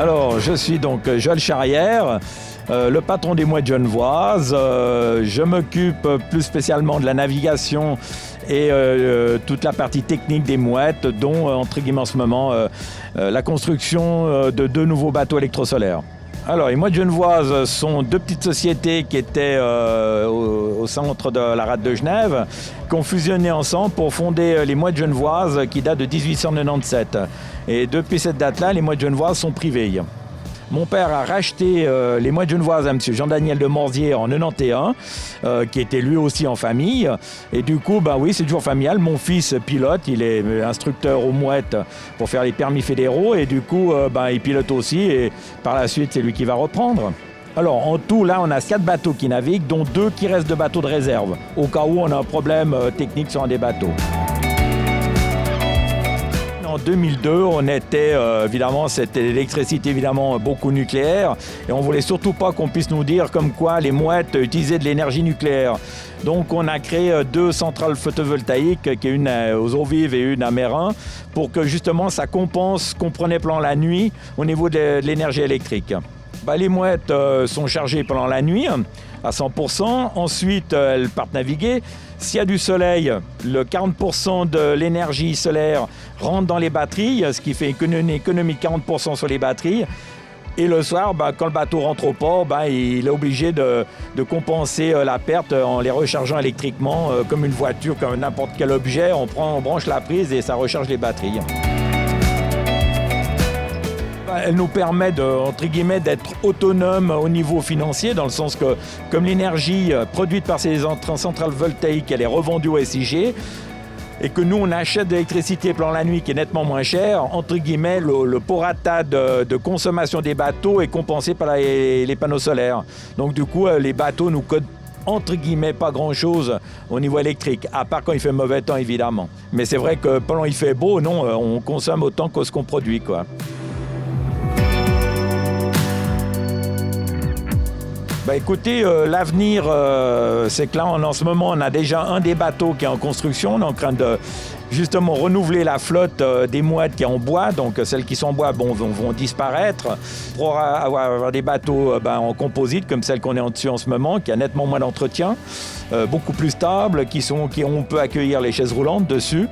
Alors, je suis donc Joël Charrière, le patron des Mouettes Genevoises. Je m'occupe plus spécialement de la navigation et toute la partie technique des mouettes, dont, entre guillemets en ce moment, la construction de 2 nouveaux bateaux électrosolaires. Alors, les Mouettes Genevoises sont 2 petites sociétés qui étaient au centre de la rade de Genève, qui ont fusionné ensemble pour fonder les Mouettes Genevoises qui datent de 1897. Et depuis cette date-là, les Mouettes Genevoises sont privées. Mon père a racheté les Mouettes Genevoises à M. Jean-Daniel de Morzier en 91, qui était lui aussi en famille. Et du coup, oui, c'est toujours familial. Mon fils pilote, il est instructeur aux mouettes pour faire les permis fédéraux. Et du coup, il pilote aussi. Et par la suite, c'est lui qui va reprendre. Alors, en tout, là, on a 4 bateaux qui naviguent, dont 2 qui restent de bateaux de réserve, au cas où on a un problème technique sur un des bateaux. En 2002, on était, évidemment, c'était l'électricité, évidemment, beaucoup nucléaire. Et on voulait surtout pas qu'on puisse nous dire comme quoi les mouettes utilisaient de l'énergie nucléaire. Donc, on a créé 2 centrales photovoltaïques, une aux eaux vives et une à Mérin, pour que, justement, ça compense ce qu'on prenait pendant la nuit au niveau de l'énergie électrique. Les mouettes sont chargées pendant la nuit à 100%. Ensuite, elles partent naviguer. S'il y a du soleil, le 40% de l'énergie solaire rentre dans les batteries, ce qui fait une économie de 40% sur les batteries. Et le soir, quand le bateau rentre au port, il est obligé de compenser la perte en les rechargeant électriquement, comme une voiture, comme n'importe quel objet. On branche la prise et ça recharge les batteries. Elle nous permet entre guillemets, d'être autonome au niveau financier, dans le sens que, comme l'énergie produite par ces centrales voltaïques, elle est revendue au SIG, et que nous, on achète de l'électricité pendant la nuit qui est nettement moins chère, entre guillemets, le prorata de consommation des bateaux est compensé par les panneaux solaires. Donc du coup, les bateaux nous coûtent entre guillemets pas grand-chose au niveau électrique, à part quand il fait mauvais temps, évidemment. Mais c'est vrai que pendant qu'il fait beau, non, on consomme autant que ce qu'on produit, quoi. Écoutez, l'avenir, c'est que là, en ce moment, on a déjà un des bateaux qui est en construction. On est en train de justement renouveler la flotte des mouettes qui est en bois. Donc, celles qui sont en bois vont disparaître. Pour avoir des bateaux en composite, comme celle qu'on est en dessus en ce moment, qui a nettement moins d'entretien, beaucoup plus stables, on peut accueillir les chaises roulantes dessus.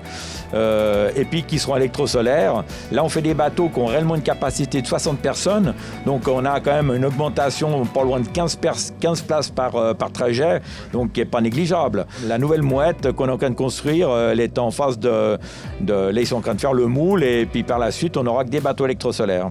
Et puis qui seront électrosolaires. Là, on fait des bateaux qui ont réellement une capacité de 60 personnes. Donc, on a quand même une augmentation pas loin de 15 places par trajet, donc qui n'est pas négligeable. La nouvelle mouette qu'on est en train de construire, elle est en phase là, ils sont en train de faire le moule et puis par la suite, on n'aura que des bateaux électrosolaires.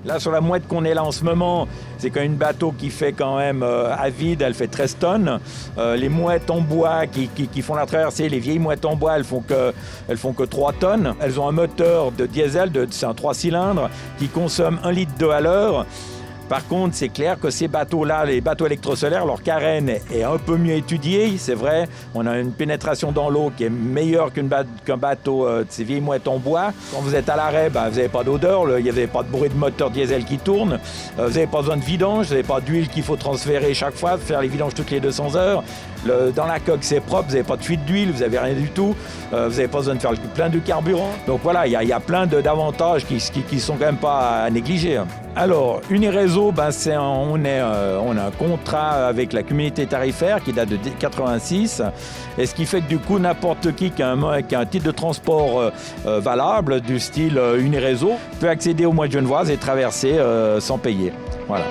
Là, sur la mouette qu'on est là en ce moment, c'est quand même un bateau qui fait quand même à vide, elle fait 13 tonnes. Les mouettes en bois qui font la traversée, les vieilles mouettes en bois, elles font que 3 tonnes. Elles ont un moteur de diesel, c'est un 3 cylindres, qui consomme 1 litre d'eau à l'heure. Par contre, c'est clair que ces bateaux-là, les bateaux électrosolaires, leur carène est un peu mieux étudiée, c'est vrai. On a une pénétration dans l'eau qui est meilleure qu'un bateau de ces vieilles mouettes en bois. Quand vous êtes à l'arrêt, vous n'avez pas d'odeur, il n'y avait pas de bruit de moteur diesel qui tourne. Vous n'avez pas besoin de vidange, vous n'avez pas d'huile qu'il faut transférer chaque fois, faire les vidanges toutes les 200 heures. Dans la coque, c'est propre, vous n'avez pas de fuite d'huile, vous n'avez rien du tout. Vous n'avez pas besoin de faire plein de carburant. Donc voilà, il y a plein d'avantages qui sont quand même pas à négliger. Alors, Uniréseau, on a un contrat avec la communauté tarifaire qui date de 86, et ce qui fait que du coup, n'importe qui a un titre de transport valable du style Uniréseau peut accéder aux Mouettes Genevoises et traverser sans payer. Voilà.